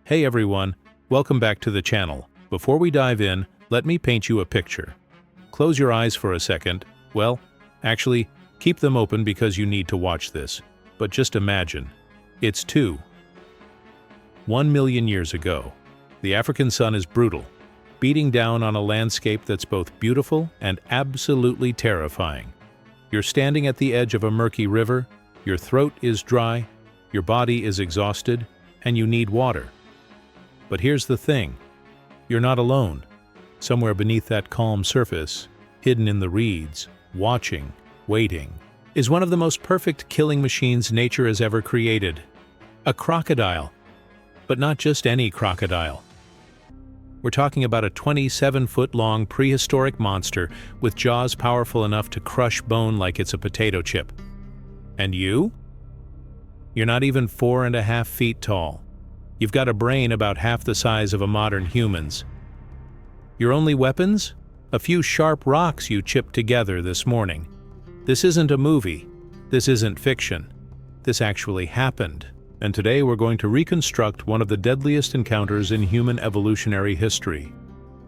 Hey everyone, welcome back to the channel. Before we dive in, let me paint you a picture. Close your eyes for a second. Well, actually, keep them open because you need to watch this. But just imagine, it's 1 million years ago. The African sun is brutal, beating down on a landscape that's both beautiful and absolutely terrifying. You're standing at the edge of a murky river, your throat is dry, your body is exhausted, and you need water. But here's the thing, you're not alone. Somewhere beneath that calm surface, hidden in the reeds, watching, waiting, is one of the most perfect killing machines nature has ever created. A crocodile. But not just any crocodile. We're talking about a 27-foot-long prehistoric monster with jaws powerful enough to crush bone like it's a potato chip. And you? You're not even 4.5 feet tall. You've got a brain about half the size of a modern human's. Your only weapons? A few sharp rocks you chipped together this morning. This isn't a movie. This isn't fiction. This actually happened. And today we're going to reconstruct one of the deadliest encounters in human evolutionary history.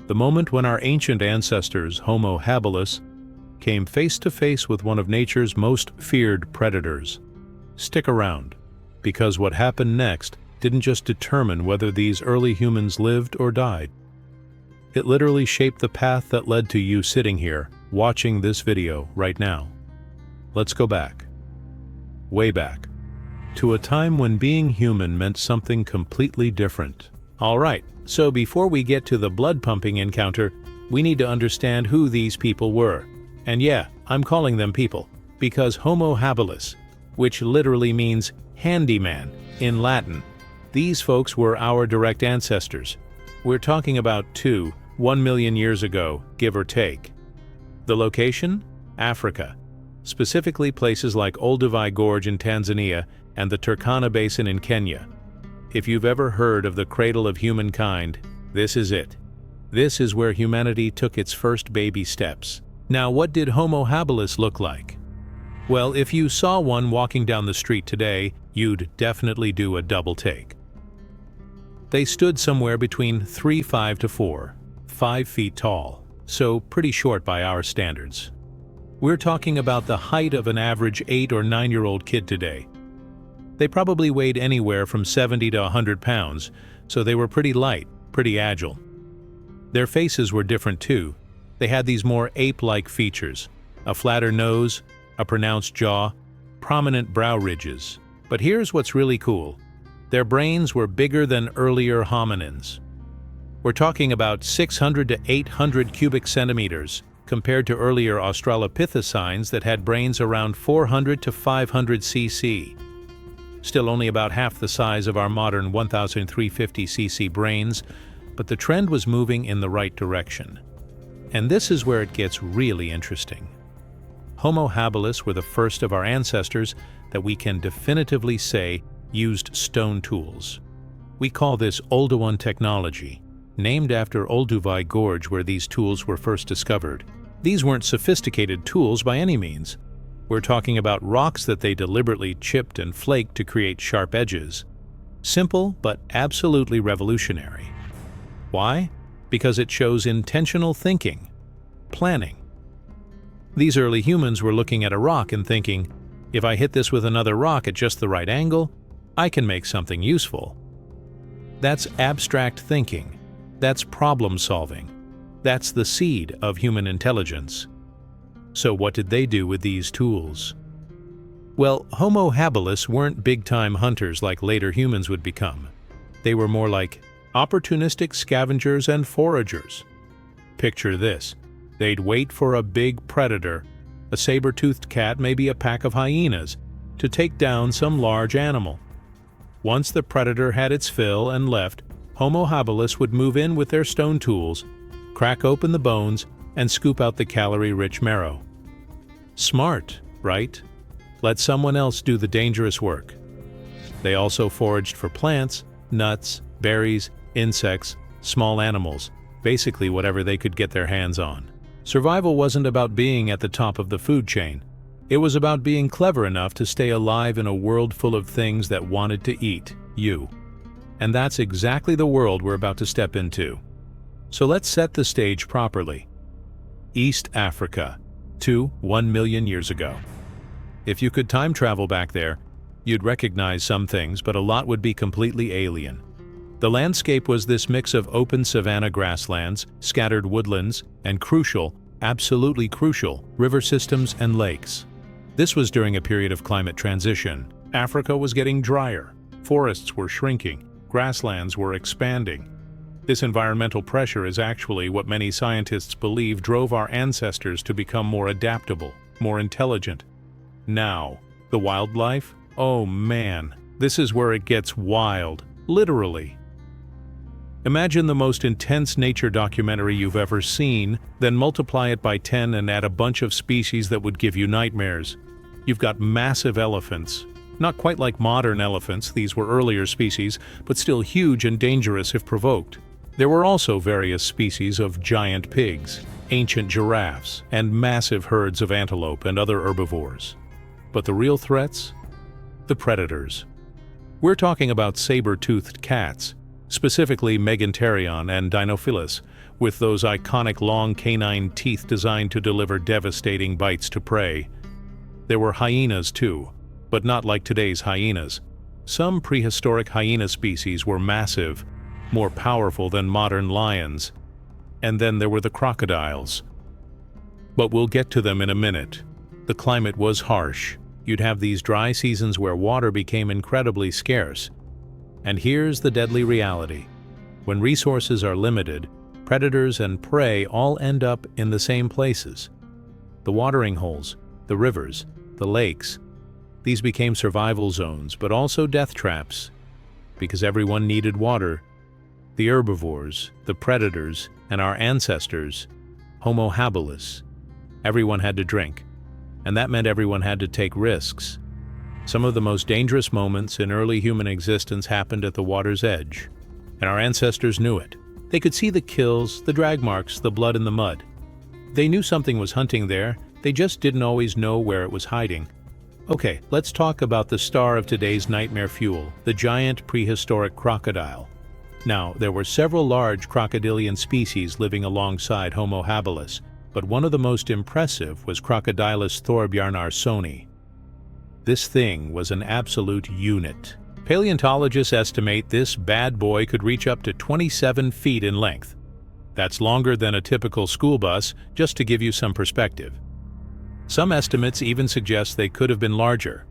The moment when our ancient ancestors, Homo Habilis, came face to face with one of nature's most feared predators. Stick around, because what happened next didn't just determine whether these early humans lived or died. It literally shaped the path that led to you sitting here, watching this video right now. Let's go back. Way back. To a time when being human meant something completely different. Alright, so before we get to the blood-pumping encounter, we need to understand who these people were. And yeah, I'm calling them people, because Homo Habilis, which literally means handyman in Latin, these folks were our direct ancestors. We're talking about 1 million years ago, give or take. The location? Africa. Specifically places like Olduvai Gorge in Tanzania and the Turkana Basin in Kenya. If you've ever heard of the cradle of humankind, this is it. This is where humanity took its first baby steps. Now, what did Homo Habilis look like? Well, if you saw one walking down the street today, you'd definitely do a double take. They stood somewhere between 3'5" to 5 feet tall, so pretty short by our standards. We're talking about the height of an average 8 or 9-year-old kid today. They probably weighed anywhere from 70 to 100 pounds, so they were pretty light, pretty agile. Their faces were different too. They had these more ape-like features, a flatter nose, a pronounced jaw, prominent brow ridges. But here's what's really cool. Their brains were bigger than earlier hominins. We're talking about 600 to 800 cubic centimeters, compared to earlier Australopithecines that had brains around 400 to 500 cc. Still only about half the size of our modern 1,350 cc brains, but the trend was moving in the right direction. And this is where it gets really interesting. Homo habilis were the first of our ancestors that we can definitively say used stone tools. We call this Oldowan technology, named after Olduvai Gorge where these tools were first discovered. These weren't sophisticated tools by any means. We're talking about rocks that they deliberately chipped and flaked to create sharp edges. Simple, but absolutely revolutionary. Why? Because it shows intentional thinking, planning. These early humans were looking at a rock and thinking, if I hit this with another rock at just the right angle, I can make something useful. That's abstract thinking. That's problem solving. That's the seed of human intelligence. So what did they do with these tools? Well, Homo habilis weren't big-time hunters like later humans would become. They were more like opportunistic scavengers and foragers. Picture this. They'd wait for a big predator, a saber-toothed cat, maybe a pack of hyenas, to take down some large animal. Once the predator had its fill and left, Homo habilis would move in with their stone tools, crack open the bones, and scoop out the calorie-rich marrow. Smart, right? Let someone else do the dangerous work. They also foraged for plants, nuts, berries, insects, small animals, basically whatever they could get their hands on. Survival wasn't about being at the top of the food chain. It was about being clever enough to stay alive in a world full of things that wanted to eat you. And that's exactly the world we're about to step into. So let's set the stage properly. East Africa, 1 million years ago. If you could time travel back there, you'd recognize some things, but a lot would be completely alien. The landscape was this mix of open savanna grasslands, scattered woodlands, and crucial, absolutely crucial, river systems and lakes. This was during a period of climate transition. Africa was getting drier, forests were shrinking, grasslands were expanding. This environmental pressure is actually what many scientists believe drove our ancestors to become more adaptable, more intelligent. Now, the wildlife? Oh man, this is where it gets wild, literally. Imagine the most intense nature documentary you've ever seen, then multiply it by 10 and add a bunch of species that would give you nightmares. You've got massive elephants. Not quite like modern elephants, these were earlier species, but still huge and dangerous if provoked. There were also various species of giant pigs, ancient giraffes, and massive herds of antelope and other herbivores. But the real threats? The predators. We're talking about saber-toothed cats, specifically Megantereon and Dinophilus, with those iconic long canine teeth designed to deliver devastating bites to prey. There were hyenas too, but not like today's hyenas. Some prehistoric hyena species were massive, more powerful than modern lions. And then there were the crocodiles. But we'll get to them in a minute. The climate was harsh. You'd have these dry seasons where water became incredibly scarce. And here's the deadly reality. When resources are limited, predators and prey all end up in the same places. The watering holes, the rivers, the lakes. These became survival zones, but also death traps, because everyone needed water. The herbivores, the predators, and our ancestors, Homo Habilis. Everyone had to drink, and that meant everyone had to take risks. Some of the most dangerous moments in early human existence happened at the water's edge, and our ancestors knew it. They could see the kills, the drag marks, the blood in the mud. They knew something was hunting there, they just didn't always know where it was hiding. Okay, let's talk about the star of today's nightmare fuel, the giant prehistoric crocodile. Now, there were several large crocodilian species living alongside Homo habilis, but one of the most impressive was Crocodylus thorbjarnarsoni. This thing was an absolute unit. Paleontologists estimate this bad boy could reach up to 27 feet in length. That's longer than a typical school bus, just to give you some perspective. Some estimates even suggest they could have been larger.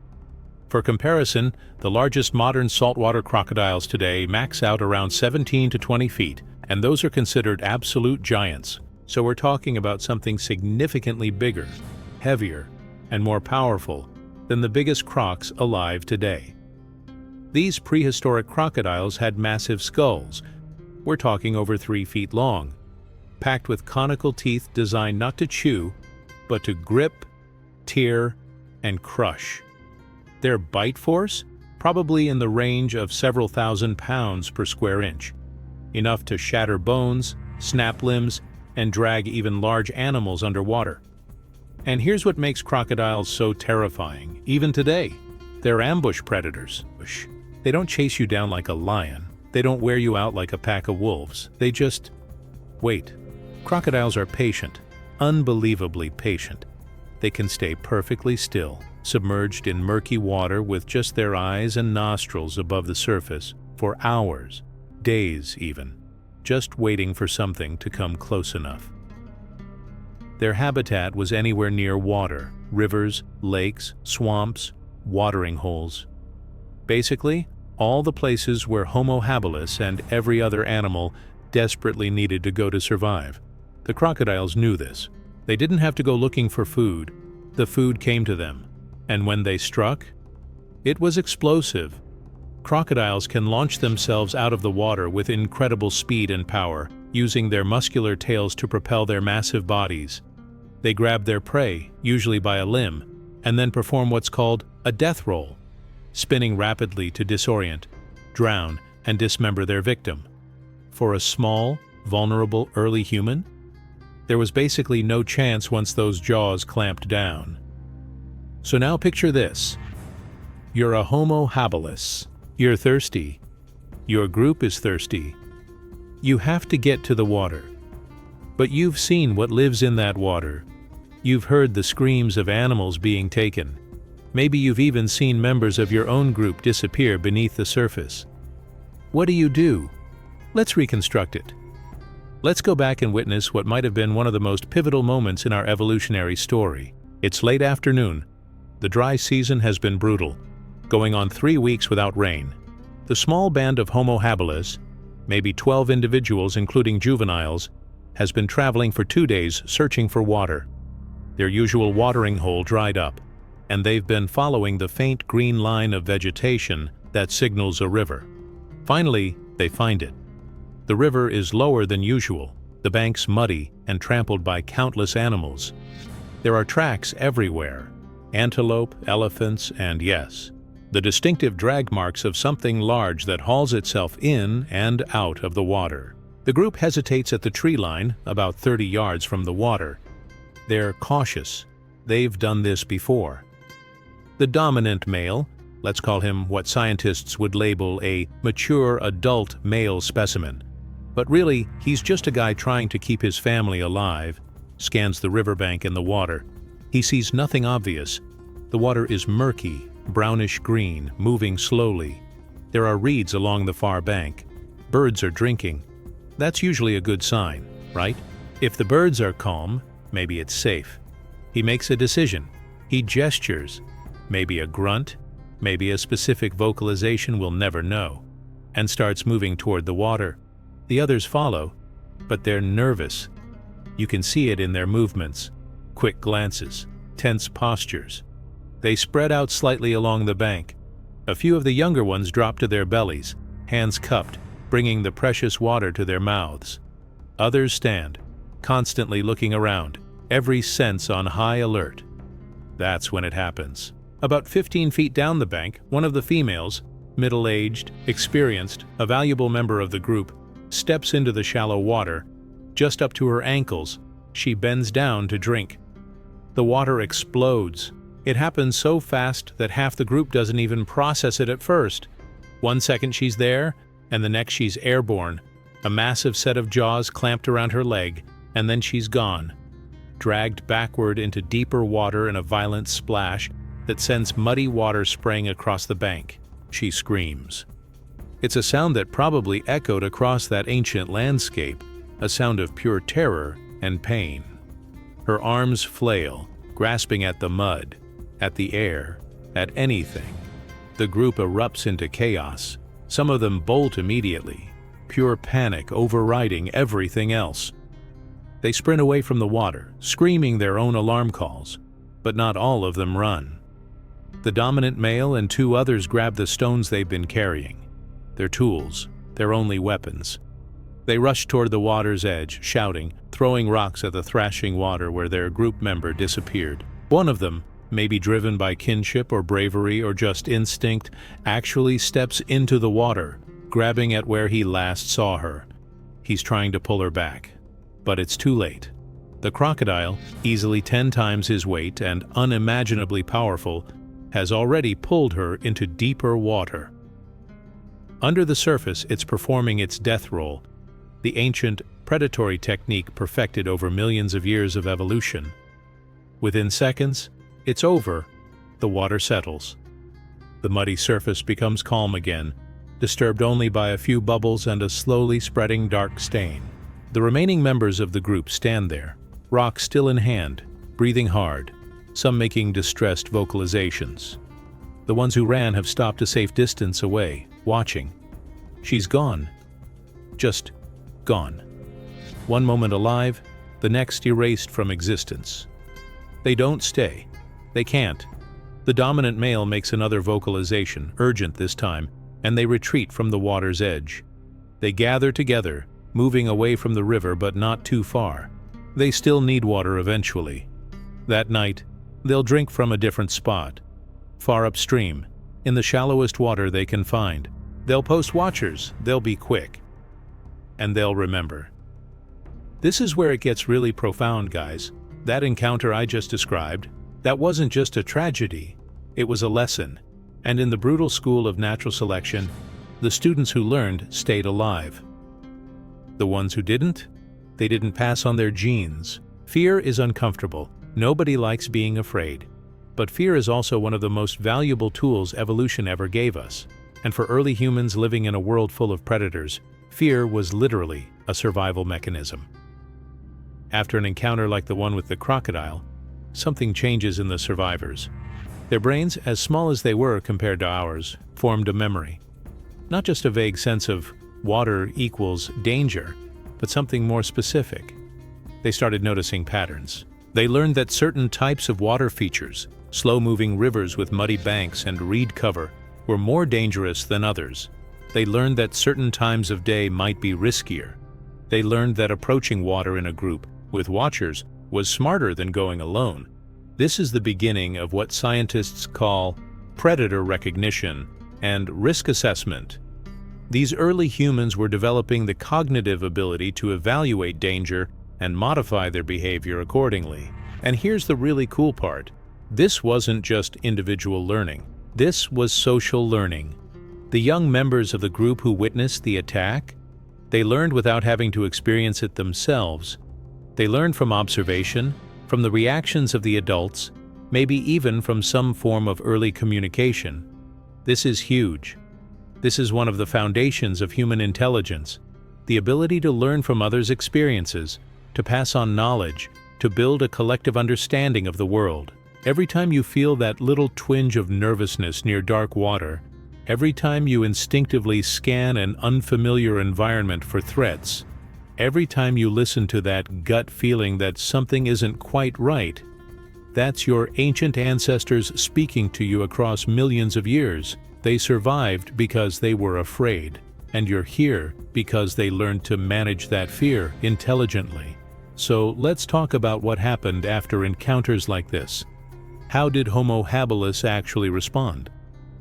For comparison, the largest modern saltwater crocodiles today max out around 17 to 20 feet, and those are considered absolute giants. So we're talking about something significantly bigger, heavier, and more powerful than the biggest crocs alive today. These prehistoric crocodiles had massive skulls. We're talking over 3 feet long, packed with conical teeth designed not to chew, but to grip, tear, and crush. Their bite force? Probably in the range of several thousand pounds per square inch, enough to shatter bones, snap limbs, and drag even large animals underwater. And here's what makes crocodiles so terrifying, even today. They're ambush predators. They don't chase you down like a lion. They don't wear you out like a pack of wolves. They just wait. Crocodiles are patient, unbelievably patient. They can stay perfectly still, submerged in murky water with just their eyes and nostrils above the surface for hours, days even, just waiting for something to come close enough. Their habitat was anywhere near water, rivers, lakes, swamps, watering holes. Basically, all the places where Homo habilis and every other animal desperately needed to go to survive. The crocodiles knew this. They didn't have to go looking for food. The food came to them. And when they struck, it was explosive. Crocodiles can launch themselves out of the water with incredible speed and power, using their muscular tails to propel their massive bodies. They grab their prey, usually by a limb, and then perform what's called a death roll, spinning rapidly to disorient, drown, and dismember their victim. For a small, vulnerable early human, there was basically no chance once those jaws clamped down. So now picture this. You're a Homo habilis. You're thirsty. Your group is thirsty. You have to get to the water. But you've seen what lives in that water. You've heard the screams of animals being taken. Maybe you've even seen members of your own group disappear beneath the surface. What do? Let's reconstruct it. Let's go back and witness what might have been one of the most pivotal moments in our evolutionary story. It's late afternoon. The dry season has been brutal, going on 3 weeks without rain. The small band of Homo Habilis, maybe 12 individuals including juveniles, has been traveling for 2 days searching for water. Their usual watering hole dried up, and they've been following the faint green line of vegetation that signals a river. Finally, they find it. The river is lower than usual, the banks muddy and trampled by countless animals. There are tracks everywhere: antelope, elephants, and yes, the distinctive drag marks of something large that hauls itself in and out of the water. The group hesitates at the tree line, about 30 yards from the water. They're cautious. They've done this before. The dominant male, let's call him what scientists would label a mature adult male specimen, but really he's just a guy trying to keep his family alive, scans the riverbank and the water. He sees nothing obvious. The water is murky, brownish-green, moving slowly. There are reeds along the far bank. Birds are drinking. That's usually a good sign, right? If the birds are calm, maybe it's safe. He makes a decision. He gestures. Maybe a grunt, maybe a specific vocalization we'll never know, and starts moving toward the water. The others follow, but they're nervous. You can see it in their movements, quick glances, tense postures. They spread out slightly along the bank. A few of the younger ones drop to their bellies, hands cupped, bringing the precious water to their mouths. Others stand, constantly looking around, every sense on high alert. That's when it happens. About 15 feet down the bank, one of the females, middle-aged, experienced, a valuable member of the group, steps into the shallow water. Just up to her ankles, she bends down to drink. The water explodes. It happens so fast that half the group doesn't even process it at first. 1 second she's there, and the next she's airborne, a massive set of jaws clamped around her leg, and then she's gone, dragged backward into deeper water in a violent splash that sends muddy water spraying across the bank. She screams. It's a sound that probably echoed across that ancient landscape, a sound of pure terror and pain. Her arms flail, grasping at the mud, at the air, at anything. The group erupts into chaos. Some of them bolt immediately, pure panic overriding everything else. They sprint away from the water, screaming their own alarm calls, but not all of them run. The dominant male and 2 others grab the stones they've been carrying, their tools, their only weapons. They rush toward the water's edge, shouting, throwing rocks at the thrashing water where their group member disappeared. One of them, maybe driven by kinship or bravery or just instinct, actually steps into the water, grabbing at where he last saw her. He's trying to pull her back, but it's too late. The crocodile, easily 10 times his weight and unimaginably powerful, has already pulled her into deeper water. Under the surface, it's performing its death roll, the ancient predatory technique perfected over millions of years of evolution. Within seconds, it's over. The water settles. The muddy surface becomes calm again, disturbed only by a few bubbles and a slowly spreading dark stain. The remaining members of the group stand there, rock still in hand, breathing hard, some making distressed vocalizations. The ones who ran have stopped a safe distance away, watching. She's gone. Just gone. One moment alive, the next erased from existence. They don't stay. They can't. The dominant male makes another vocalization, urgent this time, and they retreat from the water's edge. They gather together, moving away from the river but not too far. They still need water eventually. That night, they'll drink from a different spot, far upstream, in the shallowest water they can find. They'll post watchers, they'll be quick, and they'll remember. This is where it gets really profound, guys. That encounter I just described, that wasn't just a tragedy, it was a lesson. And in the brutal school of natural selection, The students who learned stayed alive. The ones who didn't? They didn't pass on their genes. Fear is uncomfortable. Nobody likes being afraid. But fear is also one of the most valuable tools evolution ever gave us. And for early humans living in a world full of predators, fear was literally a survival mechanism. After an encounter like the one with the crocodile, something changes in the survivors. Their brains, as small as they were compared to ours, formed a memory. Not just a vague sense of water equals danger, but something more specific. They started noticing patterns. They learned that certain types of water features, slow-moving rivers with muddy banks and reed cover, were more dangerous than others. They learned that certain times of day might be riskier. They learned that approaching water in a group with watchers was smarter than going alone. This is the beginning of what scientists call predator recognition and risk assessment. These early humans were developing the cognitive ability to evaluate danger and modify their behavior accordingly. And here's the really cool part. This wasn't just individual learning. This was social learning. The young members of the group who witnessed the attack, they learned without having to experience it themselves. They learned from observation, from the reactions of the adults, maybe even from some form of early communication. This is huge. This is one of the foundations of human intelligence, the ability to learn from others' experiences, to pass on knowledge, to build a collective understanding of the world. Every time you feel that little twinge of nervousness near dark water, every time you instinctively scan an unfamiliar environment for threats, every time you listen to that gut feeling that something isn't quite right, that's your ancient ancestors speaking to you across millions of years. They survived because they were afraid, and you're here because they learned to manage that fear intelligently. So let's talk about what happened after encounters like this. How did Homo Habilis actually respond?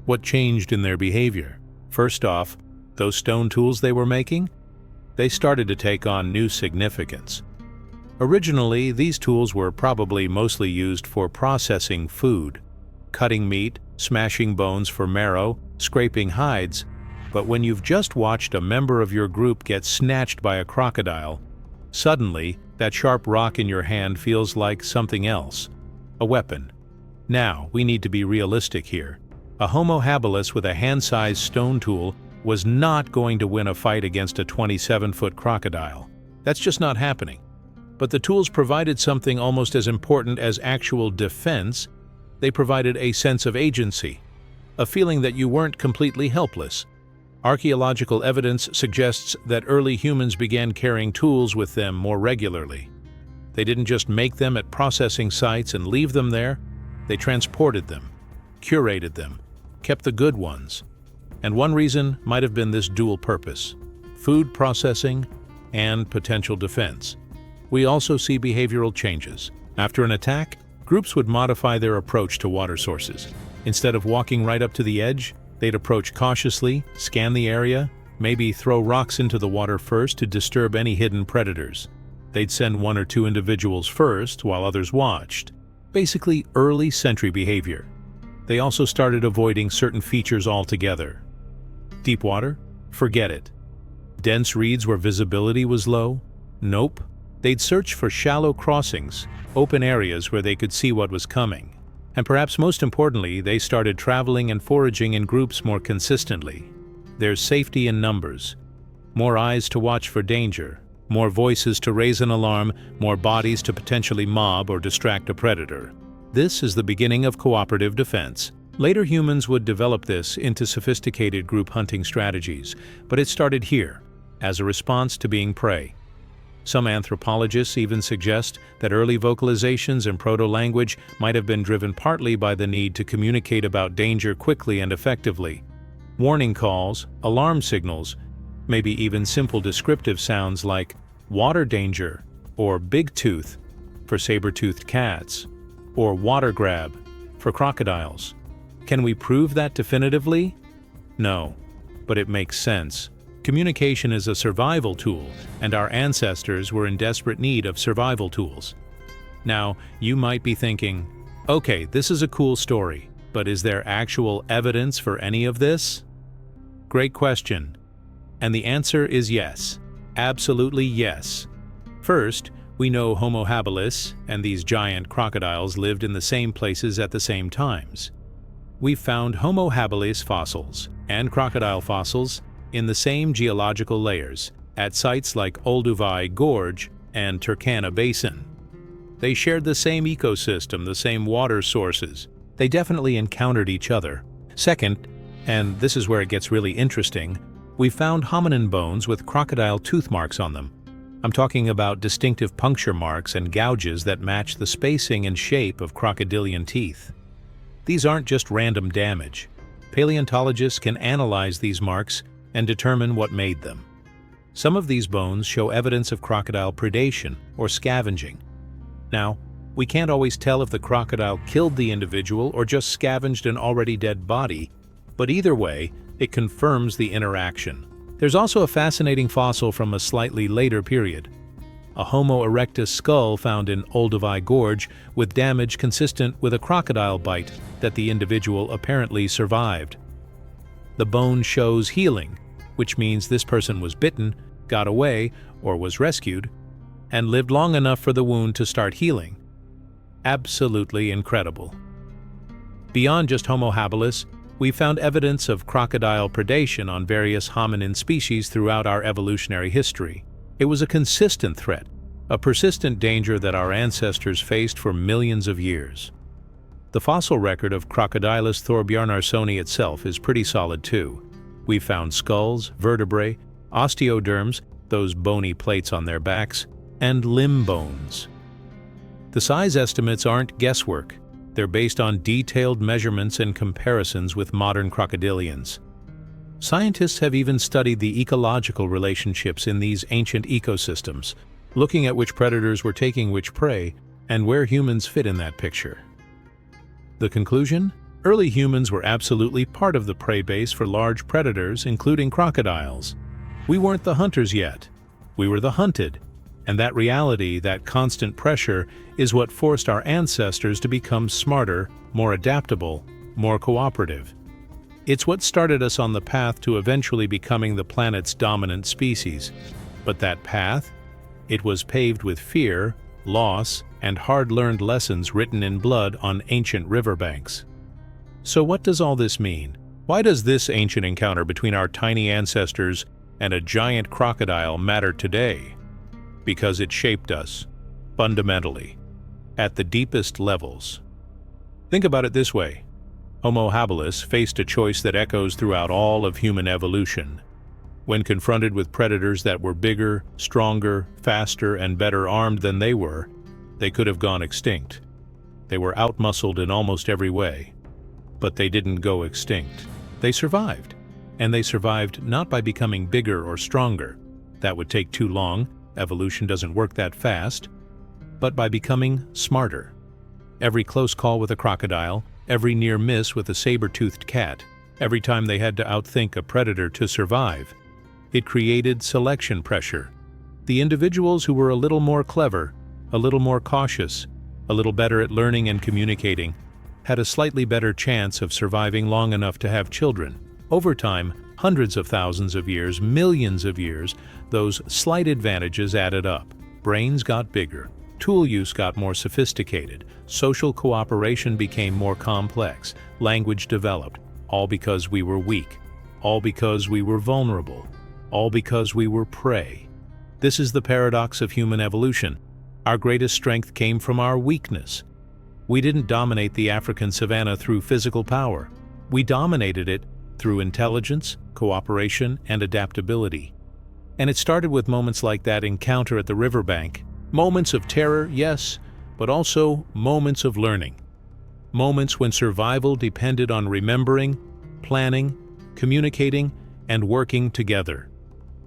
What changed in their behavior? First off, those stone tools they were making? They started to take on new significance. Originally, these tools were probably mostly used for processing food, cutting meat, smashing bones for marrow, scraping hides. But when you've just watched a member of your group get snatched by a crocodile, suddenly that sharp rock in your hand feels like something else, a weapon. Now, we need to be realistic here. A Homo habilis with a hand-sized stone tool was not going to win a fight against a 27-foot crocodile. That's just not happening. But the tools provided something almost as important as actual defense. They provided a sense of agency, a feeling that you weren't completely helpless. Archaeological evidence suggests that early humans began carrying tools with them more regularly. They didn't just make them at processing sites and leave them there. They transported them, curated them, kept the good ones. And one reason might have been this dual purpose: food processing and potential defense. We also see behavioral changes. After an attack, groups would modify their approach to water sources. Instead of walking right up to the edge, they'd approach cautiously, scan the area, maybe throw rocks into the water first to disturb any hidden predators. They'd send one or two individuals first while others watched. Basically, early sentry behavior. They also started avoiding certain features altogether. Deep water? Forget it. Dense reeds where visibility was low? Nope. They'd search for shallow crossings, open areas where they could see what was coming. And perhaps most importantly, they started traveling and foraging in groups more consistently. There's safety in numbers. More eyes to watch for danger. More voices to raise an alarm, more bodies to potentially mob or distract a predator. This is the beginning of cooperative defense. Later humans would develop this into sophisticated group hunting strategies, but it started here, as a response to being prey. Some anthropologists even suggest that early vocalizations and proto-language might have been driven partly by the need to communicate about danger quickly and effectively. Warning calls, alarm signals, maybe even simple descriptive sounds like water danger or big tooth for saber-toothed cats, or water grab for crocodiles. Can we prove that definitively? No, but it makes sense. Communication is a survival tool, and our ancestors were in desperate need of survival tools. Now, you might be thinking, okay, this is a cool story, but is there actual evidence for any of this? Great question. And the answer is yes. Absolutely yes. First, we know Homo habilis and these giant crocodiles lived in the same places at the same times. We've found Homo habilis fossils and crocodile fossils in the same geological layers at sites like Olduvai Gorge and Turkana Basin. They shared the same ecosystem, the same water sources. They definitely encountered each other. Second, and this is where it gets really interesting, we found hominin bones with crocodile tooth marks on them. I'm talking about distinctive puncture marks and gouges that match the spacing and shape of crocodilian teeth. These aren't just random damage. Paleontologists can analyze these marks and determine what made them. Some of these bones show evidence of crocodile predation or scavenging. Now, we can't always tell if the crocodile killed the individual or just scavenged an already dead body, but either way, it confirms the interaction. There's also a fascinating fossil from a slightly later period, a Homo erectus skull found in Olduvai Gorge with damage consistent with a crocodile bite that the individual apparently survived. The bone shows healing, which means this person was bitten, got away, or was rescued, and lived long enough for the wound to start healing. Absolutely incredible. Beyond just Homo habilis, we found evidence of crocodile predation on various hominin species throughout our evolutionary history. It was a consistent threat, a persistent danger that our ancestors faced for millions of years. The fossil record of Crocodylus thorbjarnarsoni itself is pretty solid too. We've found skulls, vertebrae, osteoderms, those bony plates on their backs, and limb bones. The size estimates aren't guesswork. They're based on detailed measurements and comparisons with modern crocodilians. Scientists have even studied the ecological relationships in these ancient ecosystems, looking at which predators were taking which prey and where humans fit in that picture. The conclusion? Early humans were absolutely part of the prey base for large predators, including crocodiles. We weren't the hunters yet. We were the hunted. And that reality, that constant pressure, is what forced our ancestors to become smarter, more adaptable, more cooperative. It's what started us on the path to eventually becoming the planet's dominant species. But that path? It was paved with fear, loss, and hard-learned lessons written in blood on ancient riverbanks. So what does all this mean? Why does this ancient encounter between our tiny ancestors and a giant crocodile matter today? Because it shaped us, fundamentally, at the deepest levels. Think about it this way. Homo habilis faced a choice that echoes throughout all of human evolution. When confronted with predators that were bigger, stronger, faster, and better armed than they were, they could have gone extinct. They were outmuscled in almost every way. But they didn't go extinct. They survived. And they survived not by becoming bigger or stronger. That would take too long. Evolution doesn't work that fast, but by becoming smarter. Every close call with a crocodile, every near miss with a saber-toothed cat, every time they had to outthink a predator to survive, it created selection pressure. The individuals who were a little more clever, a little more cautious, a little better at learning and communicating, had a slightly better chance of surviving long enough to have children. Over time, hundreds of thousands of years, millions of years, those slight advantages added up. Brains got bigger, tool use got more sophisticated, social cooperation became more complex, language developed, all because we were weak, all because we were vulnerable, all because we were prey. This is the paradox of human evolution. Our greatest strength came from our weakness. We didn't dominate the African savanna through physical power. We dominated it through intelligence, cooperation, and adaptability. And it started with moments like that encounter at the riverbank. Moments of terror, yes, but also moments of learning. Moments when survival depended on remembering, planning, communicating, and working together.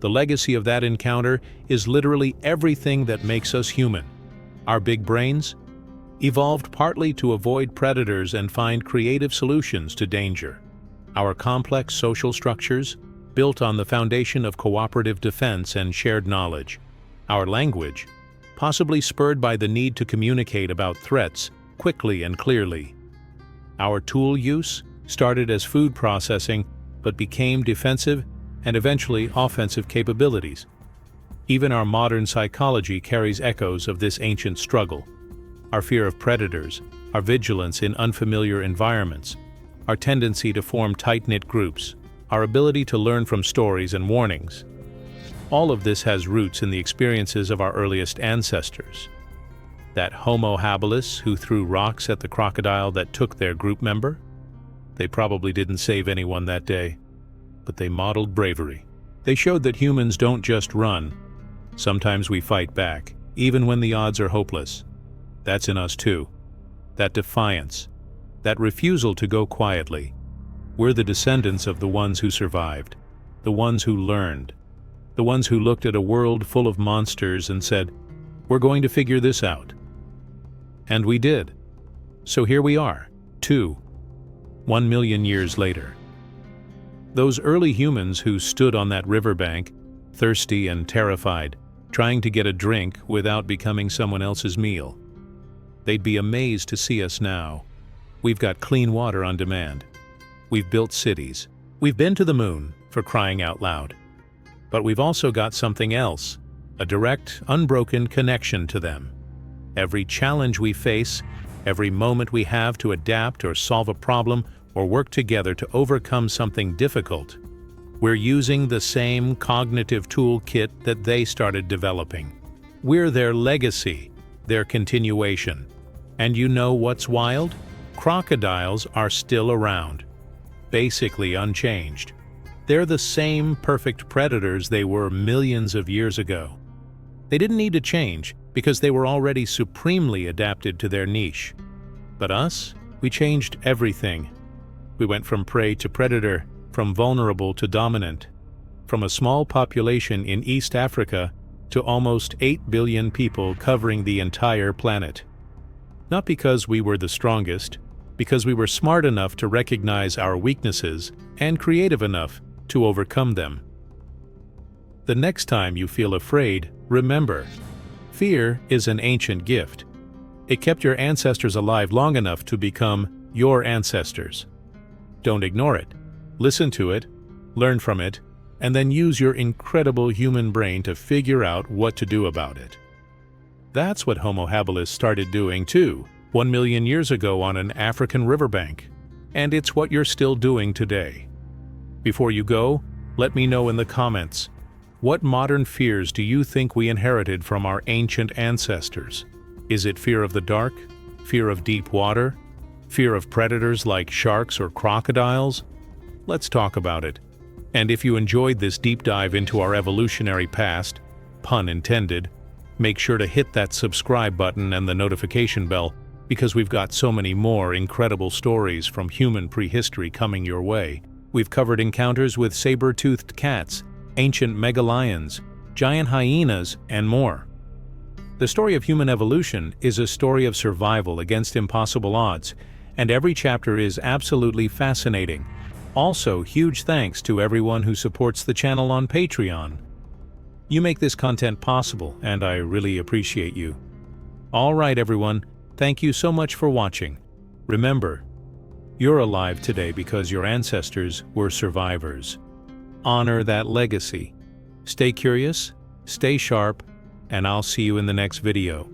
The legacy of that encounter is literally everything that makes us human. Our big brains evolved partly to avoid predators and find creative solutions to danger. Our complex social structures, built on the foundation of cooperative defense and shared knowledge. Our language, possibly spurred by the need to communicate about threats quickly and clearly. Our tool use started as food processing but became defensive and eventually offensive capabilities. Even our modern psychology carries echoes of this ancient struggle. Our fear of predators, our vigilance in unfamiliar environments, our tendency to form tight-knit groups, our ability to learn from stories and warnings. All of this has roots in the experiences of our earliest ancestors. That Homo Habilis who threw rocks at the crocodile that took their group member? They probably didn't save anyone that day, but they modeled bravery. They showed that humans don't just run. Sometimes we fight back, even when the odds are hopeless. That's in us too. That defiance, that refusal to go quietly. We're the descendants of the ones who survived, the ones who learned, the ones who looked at a world full of monsters and said, "We're going to figure this out." And we did. So here we are, 1 million years later. Those early humans who stood on that riverbank, thirsty and terrified, trying to get a drink without becoming someone else's meal. They'd be amazed to see us now. We've got clean water on demand. We've built cities. We've been to the moon, for crying out loud. But we've also got something else, a direct, unbroken connection to them. Every challenge we face, every moment we have to adapt or solve a problem or work together to overcome something difficult, we're using the same cognitive toolkit that they started developing. We're their legacy, their continuation. And you know what's wild? Crocodiles are still around, basically unchanged. They're the same perfect predators they were millions of years ago. They didn't need to change because they were already supremely adapted to their niche. But us? We changed everything. We went from prey to predator, from vulnerable to dominant, from a small population in East Africa to almost 8 billion people covering the entire planet. Not because we were the strongest, because we were smart enough to recognize our weaknesses and creative enough to overcome them. The next time you feel afraid, remember, fear is an ancient gift. It kept your ancestors alive long enough to become your ancestors. Don't ignore it. Listen to it, learn from it, and then use your incredible human brain to figure out what to do about it. That's what Homo habilis started doing too, 1 million years ago on an African riverbank. And it's what you're still doing today. Before you go, let me know in the comments, what modern fears do you think we inherited from our ancient ancestors? Is it fear of the dark? Fear of deep water? Fear of predators like sharks or crocodiles? Let's talk about it. And if you enjoyed this deep dive into our evolutionary past, pun intended, make sure to hit that subscribe button and the notification bell, because we've got so many more incredible stories from human prehistory coming your way. We've covered encounters with saber-toothed cats, ancient megalions, giant hyenas, and more. The story of human evolution is a story of survival against impossible odds, and every chapter is absolutely fascinating. Also, huge thanks to everyone who supports the channel on Patreon. You make this content possible, and I really appreciate you. All right, everyone, thank you so much for watching. Remember, you're alive today because your ancestors were survivors. Honor that legacy. Stay curious, stay sharp, and I'll see you in the next video.